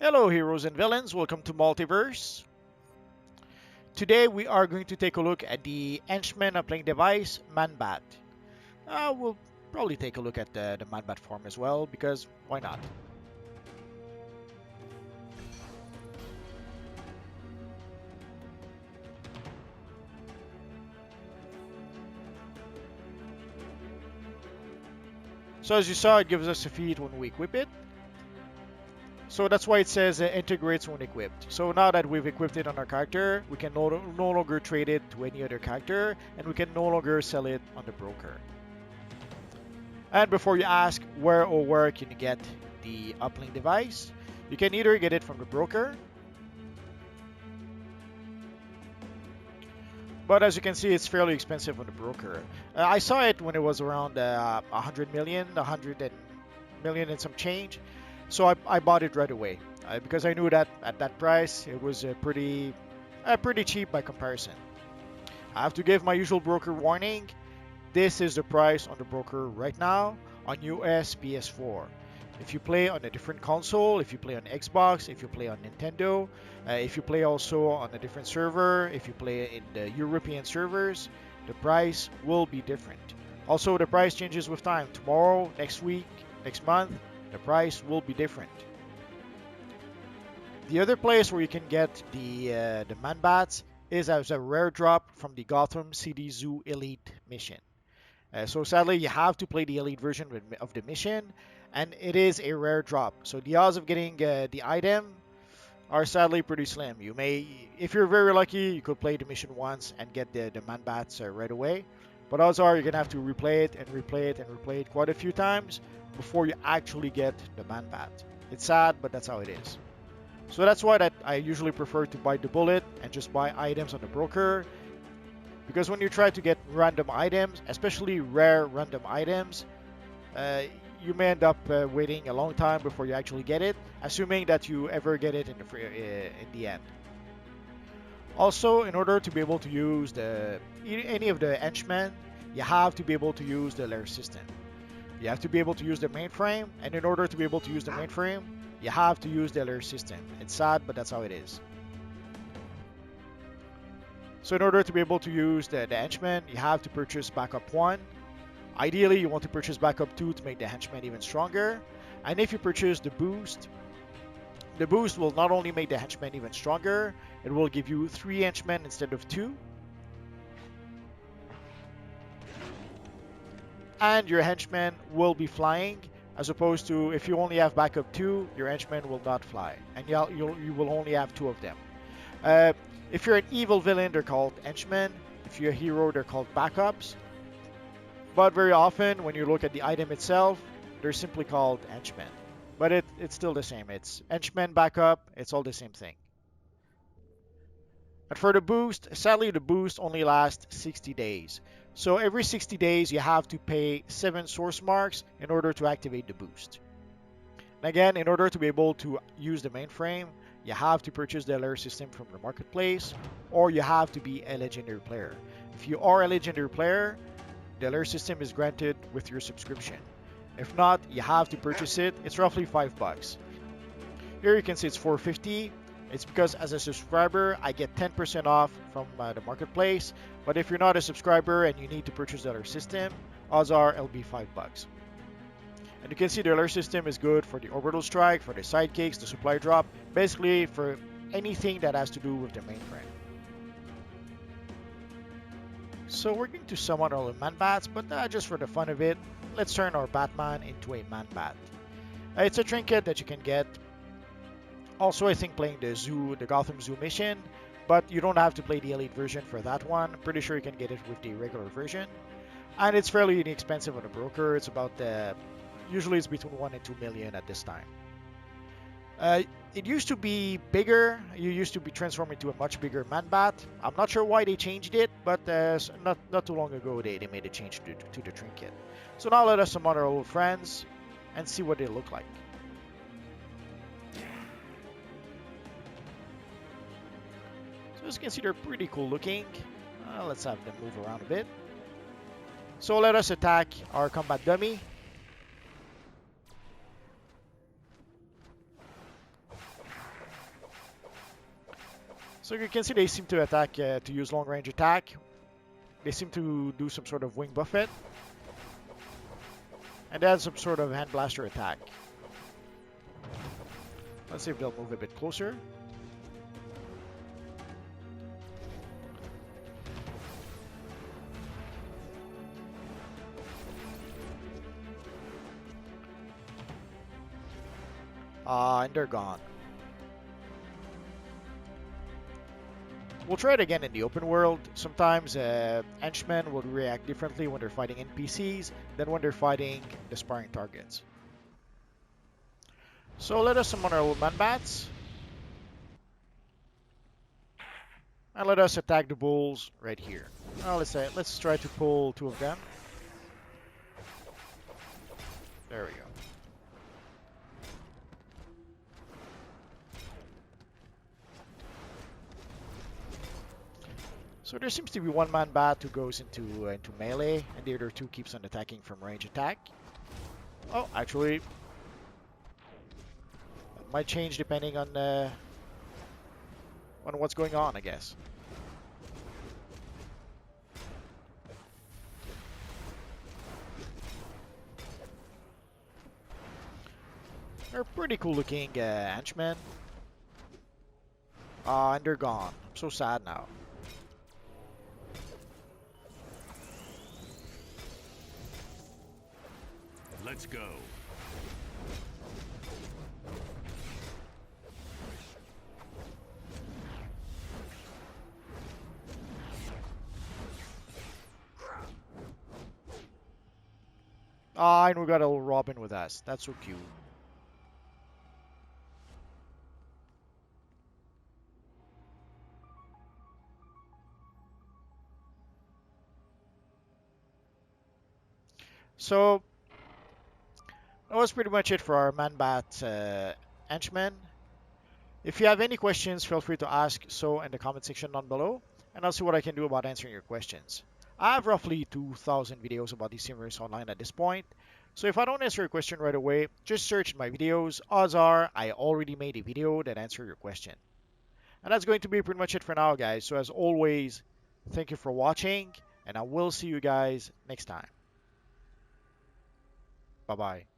Hello heroes and villains, welcome to Multiverse. Today we are going to take a look at the henchman playing device, Manbat. We'll probably take a look at the Manbat form as well, because why not? So as you saw, it gives us a feat when we equip it. So that's why it says integrates when equipped. So now that we've equipped it on our character, we can no longer trade it to any other character, and we can no longer sell it on the broker. And before you ask where can you get the uplink device, you can either get it from the broker, but as you can see, it's fairly expensive on the broker. I saw it when it was around 100 million, 100 million and some change. So I bought it right away because I knew that at that price it was pretty cheap by comparison. I have to give my usual broker warning. This is the price on the broker right now on US PS4. If you play on a different console, if you play on Xbox, if you play on Nintendo, if you play also on a different server, if you play in the European servers, the price will be different. Also, the price changes with time. Tomorrow, next week, next month, the price will be different. The other place where you can get the Manbats is as a rare drop from the Gotham City Zoo Elite mission. So sadly, you have to play the Elite version of the mission, and it is a rare drop. So the odds of getting the item are sadly pretty slim. You may, if you're very lucky, you could play the mission once and get the Manbats right away. But odds are you're gonna have to replay it and replay it and replay it quite a few times before you actually get the Manbat. It's sad, but that's how it is. So that's why I usually prefer to bite the bullet and just buy items on the broker. Because when you try to get random items, especially rare random items, you may end up waiting a long time before you actually get it, assuming that you ever get it in the end. Also, in order to be able to use any of the henchmen, you have to be able to use the layer system. You have to be able to use the mainframe, and in order to be able to use the mainframe, you have to use the layer system. It's sad, but that's how it is. So in order to be able to use the henchman, you have to purchase backup 1. Ideally, you want to purchase backup 2 to make the henchman even stronger. And if you purchase the boost will not only make the henchman even stronger, it will give you 3 henchmen instead of 2. And your henchmen will be flying, as opposed to if you only have backup 2, your henchmen will not fly, and you will only have 2 of them. If you're an evil villain, they're called henchmen. If you're a hero, they're called backups. But very often, when you look at the item itself, they're simply called henchmen. But it's still the same. It's henchman backup. It's all the same thing. But for the boost, sadly, the boost only lasts 60 days. So every 60 days, you have to pay 7 source marks in order to activate the boost. And again, in order to be able to use the mainframe, you have to purchase the layer system from the marketplace, or you have to be a legendary player. If you are a legendary player, the layer system is granted with your subscription. If not, you have to purchase it. It's roughly $5. Here you can see it's $4.50. It's because as a subscriber, I get 10% off from the marketplace. But if you're not a subscriber and you need to purchase the layer system, odds are it'll be $5. And you can see the alert system is good for the orbital strike, for the sidekicks, the supply drop, basically for anything that has to do with the mainframe. So we're going to summon our Manbats, but just for the fun of it, let's turn our Batman into a Manbat. It's a trinket that you can get. Also, I think playing the Gotham Zoo mission, but you don't have to play the Elite version for that one. Pretty sure you can get it with the regular version. And it's fairly inexpensive on the broker. It's about usually it's between 1 and 2 million at this time. It used to be bigger. You used to be transformed into a much bigger Manbat. I'm not sure why they changed it, but not too long ago they made a change to the trinket. So now let us summon our old friends and see what they look like. So as you can see, they're pretty cool looking. Let's have them move around a bit. So let us attack our combat dummy. So you can see they seem to attack, to use long range attack. They seem to do some sort of wing buffet. And then some sort of hand blaster attack. Let's see if they'll move a bit closer. And they're gone. We'll try it again in the open world. Sometimes henchmen will react differently when they're fighting NPCs than when they're fighting the sparring targets. So let us summon our man bats. And let us attack the bulls right here. Now let's try to pull 2 of them. There we go. So there seems to be 1 man bat who goes into melee, and the other 2 keeps on attacking from range attack. Oh, actually, it might change depending on what's going on, I guess. They're pretty cool looking henchmen. And they're gone. I'm so sad now. Let's go. And we got a little Robin with us. That's so cute. So that was pretty much it for our Man-Bat henchmen. If you have any questions, feel free to ask so in the comment section down below, and I'll see what I can do about answering your questions. I have roughly 2,000 videos about these simulators online at this point, so if I don't answer your question right away, just search in my videos. Odds are I already made a video that answers your question. And that's going to be pretty much it for now, guys. So as always, thank you for watching, and I will see you guys next time. Bye-bye.